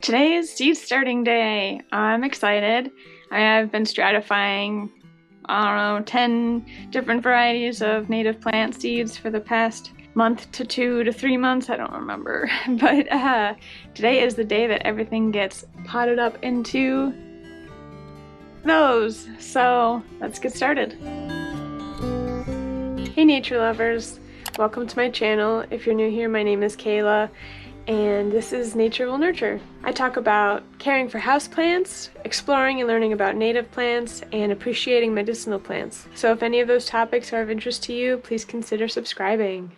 Today is seed starting day. I'm excited. I have been stratifying, 10 different varieties of native plant seeds for the past month to 2 to 3 months. I don't remember. But today is the day that everything gets potted up into those. So let's get started. Hey nature lovers, welcome to my channel. If you're new here, my name is Kayla, and this is Nature Will Nurture. I talk about caring for houseplants, exploring and learning about native plants, and appreciating medicinal plants. So if any of those topics are of interest to you, please consider subscribing.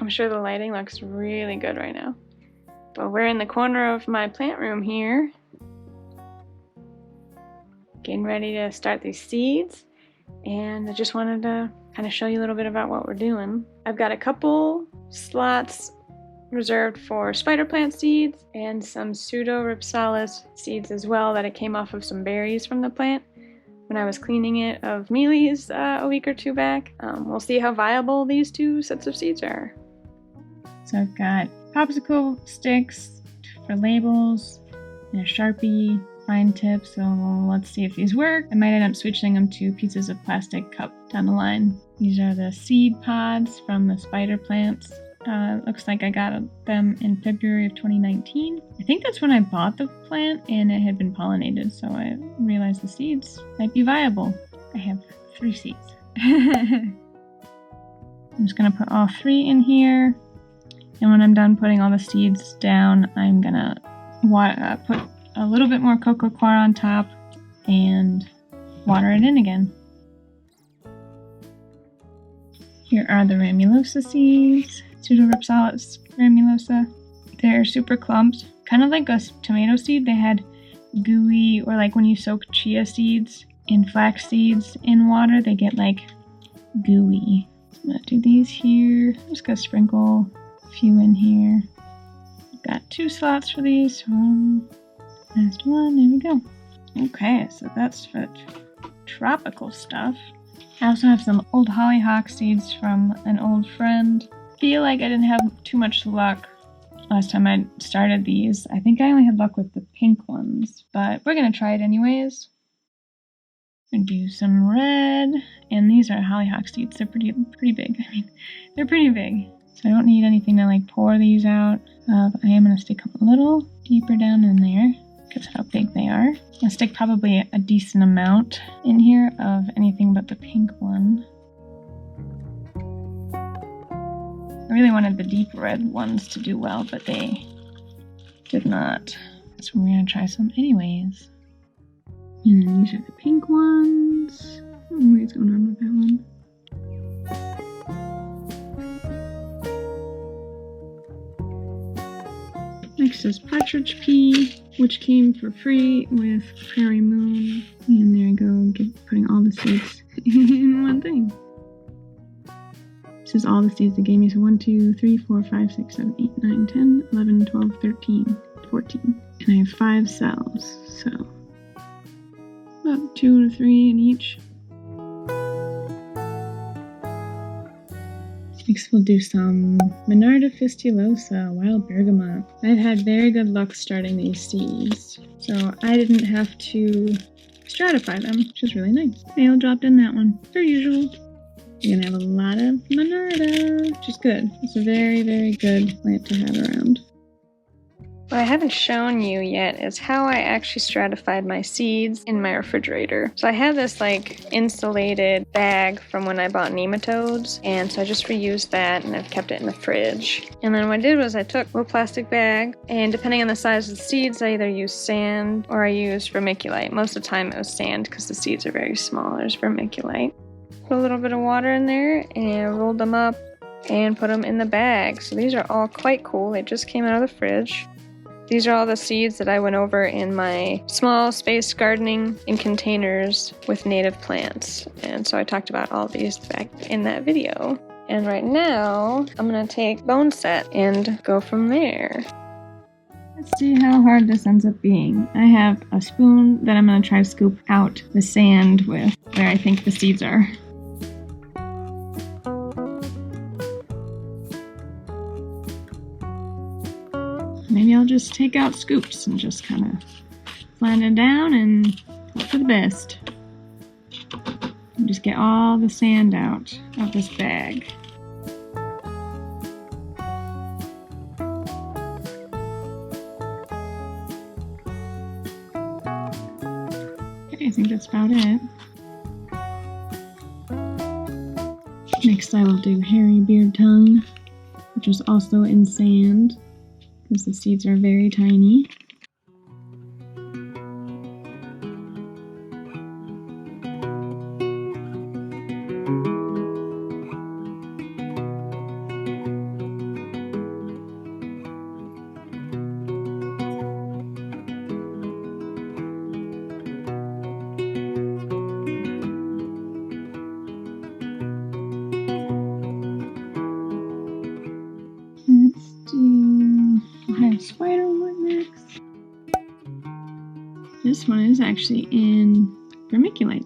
I'm sure the lighting looks really good right now. But we're in the corner of my plant room here, getting ready to start these seeds, and I just wanted to kind of show you a little bit about what we're doing. I've got a couple slots reserved for spider plant seeds and some pseudo-rhipsalis seeds as well that I came off of some berries from the plant when I was cleaning it of mealies a week or two back. We'll see how viable these two sets of seeds are. So I've got popsicle sticks for labels and a Sharpie fine tip, so let's see if these work. I might end up switching them to pieces of plastic cup down the line. These are the seed pods from the spider plants. Looks like I got them in February of 2019. I think that's when I bought the plant and it had been pollinated, so I realized the seeds might be viable. I have 3 seeds. I'm just gonna put all 3 in here. And when I'm done putting all the seeds down, I'm gonna put a little bit more Coco Coir on top and water it in again. Here are the ramulosa seeds, pseudo-rhipsalis ramulosa. They're super clumped, kind of like a tomato seed. They had gooey, or like when you soak chia seeds and flax seeds in water, they get like gooey. So I'm gonna do these here. I'm just gonna sprinkle few in here. Got 2 slots for these. Last one, there we go. Okay, so that's for tropical stuff. I also have some old hollyhock seeds from an old friend. Feel like I didn't have too much luck last time I started these. I think I only had luck with the pink ones, but we're gonna try it anyways. And do some red, and these are hollyhock seeds. They're pretty big. I mean, they're pretty big. So I don't need anything to like pour these out of. I am going to stick a little deeper down in there because how big they are. I'm going to stick probably a decent amount in here of anything but the pink one. I really wanted the deep red ones to do well, but they did not. So we're going to try some anyways. And then these are the pink ones. I don't know what's going on with that one. Next is partridge pea, which came for free with Prairie Moon. And there I go, putting all the seeds in one thing. This is all the seeds they gave me. So 1, 2, 3, 4, 5, 6, 7, 8, 9, 10, 11, 12, 13, 14. And I have 5 cells, so about 2 to 3 in each. Next we'll do some Monarda fistulosa, wild bergamot. I've had very good luck starting these seeds, so I didn't have to stratify them, which is really nice. Nail dropped in that one, per usual. You're gonna have a lot of Monarda, which is good. It's a very, very good plant to have around. What I haven't shown you yet is how I actually stratified my seeds in my refrigerator. So I have this like insulated bag from when I bought nematodes, and so I just reused that and I've kept it in the fridge. And then what I did was I took a little plastic bag, and depending on the size of the seeds, I either use sand or I use vermiculite. Most of the time it was sand because the seeds are very small. There's vermiculite. Put a little bit of water in there and rolled them up and put them in the bag. So these are all quite cool. They just came out of the fridge. These are all the seeds that I went over in my small space gardening in containers with native plants. And so I talked about all these back in that video. And right now, I'm going to take bone set and go from there. Let's see how hard this ends up being. I have a spoon that I'm going to try to scoop out the sand with where I think the seeds are. Maybe I'll just take out scoops and just kind of flatten it down and hope for the best. And just get all the sand out of this bag. Okay, I think that's about it. Next I will do hairy beard tongue, which is also in sand, because the seeds are very tiny. Spiderwood next. This one is actually in vermiculite.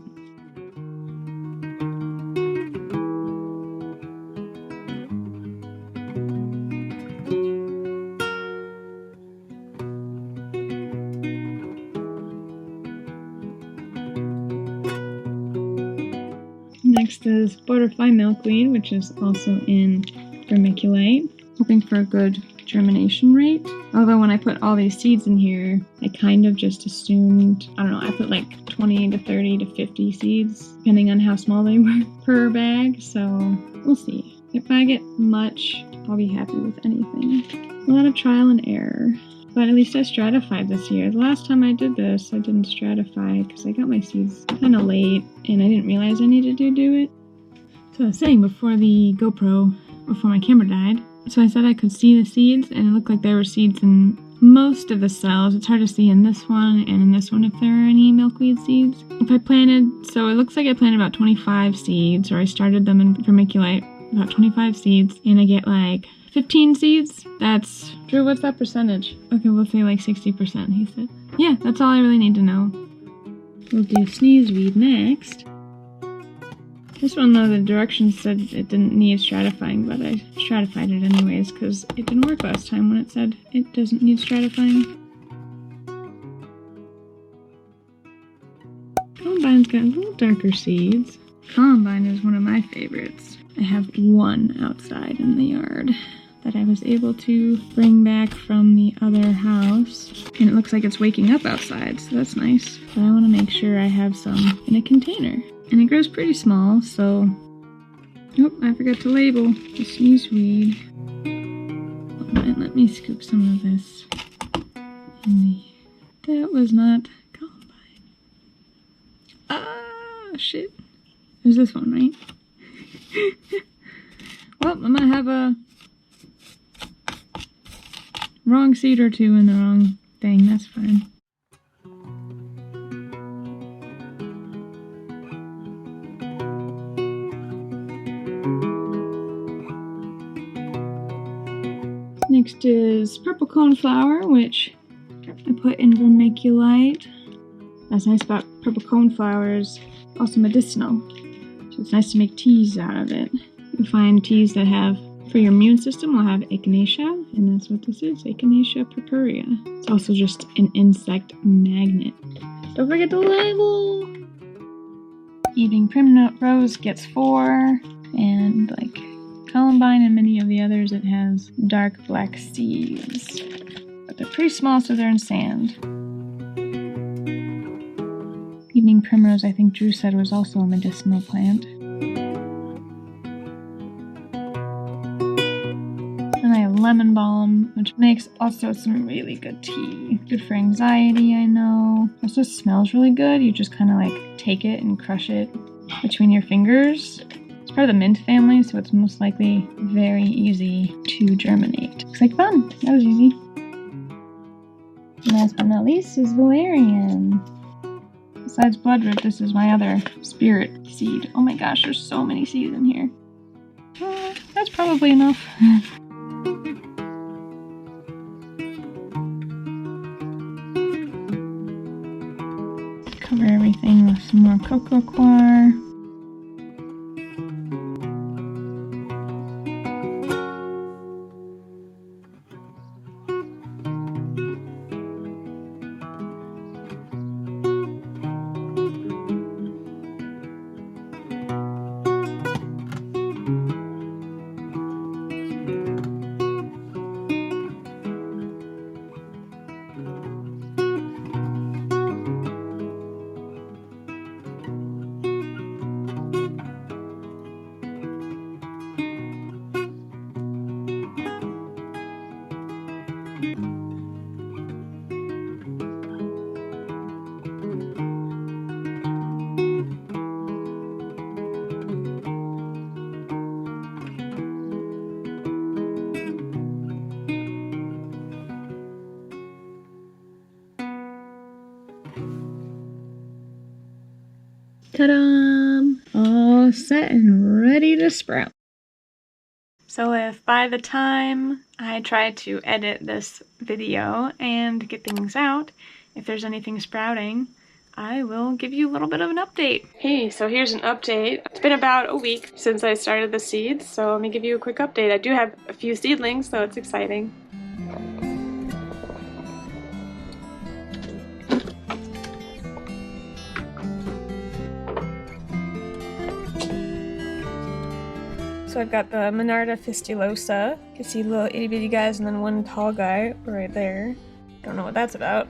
Next is butterfly milkweed, which is also in vermiculite. Hoping for a good germination rate. Although when I put all these seeds in here, I kind of just assumed, I don't know, I put like 20 to 30 to 50 seeds, depending on how small they were per bag, so we'll see. If I get much, I'll be happy with anything. A lot of trial and error, but at least I stratified this year. The last time I did this, I didn't stratify because I got my seeds kind of late and I didn't realize I needed to do it. So I was saying before my camera died, so I said I could see the seeds, and it looked like there were seeds in most of the cells. It's hard to see in this one and in this one if there are any milkweed seeds. So it looks like I planted about 25 seeds, or I started them in vermiculite, about 25 seeds, and I get like 15 seeds. That's, Drew, what's that percentage? Okay, we'll say like 60%, he said. Yeah, that's all I really need to know. We'll do sneezeweed next. This one, though, the directions said it didn't need stratifying, but I stratified it anyways because it didn't work last time when it said it doesn't need stratifying. Columbine's got a little darker seeds. Columbine is one of my favorites. I have one outside in the yard that I was able to bring back from the other house. And it looks like it's waking up outside, so that's nice. But I want to make sure I have some in a container. And it grows pretty small, so... Oh, I forgot to label the sneezeweed. Let me scoop some of this. That was not Columbine. Ah, shit. There's this one, right? Well, I might have a wrong seed or two in the wrong thing. That's fine. Next is purple coneflower, which I put in vermiculite. That's nice about purple coneflowers, also medicinal. So it's nice to make teas out of it. You find teas that have, for your immune system, will have echinacea, and that's what this is, echinacea purpurea. It's also just an insect magnet. Don't forget to label! Eating primrose gets 4. And like columbine and many of the others, it has dark black seeds. But they're pretty small, so they're in sand. Evening primrose, I think Drew said, was also a medicinal plant. And I have lemon balm, which makes also some really good tea. Good for anxiety, I know. Also smells really good. You just kind of like take it and crush it between your fingers. It's part of the mint family, so it's most likely very easy to germinate. Looks like fun. That was easy. Last but not least is valerian. Besides bloodroot, this is my other spirit seed. Oh my gosh, there's so many seeds in here. That's probably enough. Cover everything with some more Coco Coir. Ta-da! All set and ready to sprout. So if by the time I try to edit this video and get things out, if there's anything sprouting, I will give you a little bit of an update. Hey, so here's an update. It's been about a week since I started the seeds, so let me give you a quick update. I do have a few seedlings, so it's exciting. So I've got the Monarda fistulosa. You can see little itty bitty guys and then one tall guy right there. Don't know what that's about.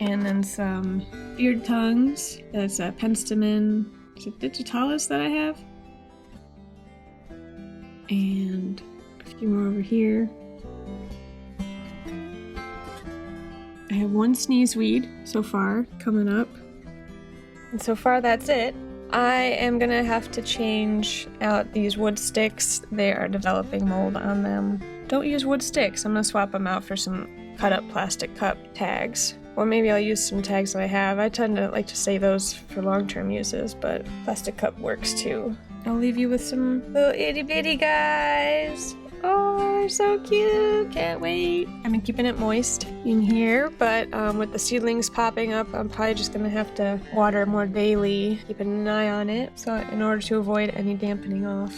And then some beard tongues. That's a penstemon. Is it digitalis that I have? And a few more over here. I have one sneezeweed so far coming up. And so far that's it. I am gonna have to change out these wood sticks. They are developing mold on them. Don't use wood sticks. I'm gonna swap them out for some cut up plastic cup tags. Or maybe I'll use some tags that I have. I tend to like to save those for long-term uses, but plastic cup works too. I'll leave you with some little itty bitty guys. Oh, they're so cute. Can't wait. I've been keeping it moist in here, but with the seedlings popping up, I'm probably just gonna have to water more daily, keeping an eye on it, so in order to avoid any dampening off.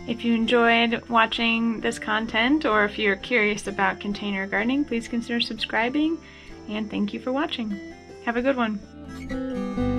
If you enjoyed watching this content, or if you're curious about container gardening, please consider subscribing, and thank you for watching. Have a good one.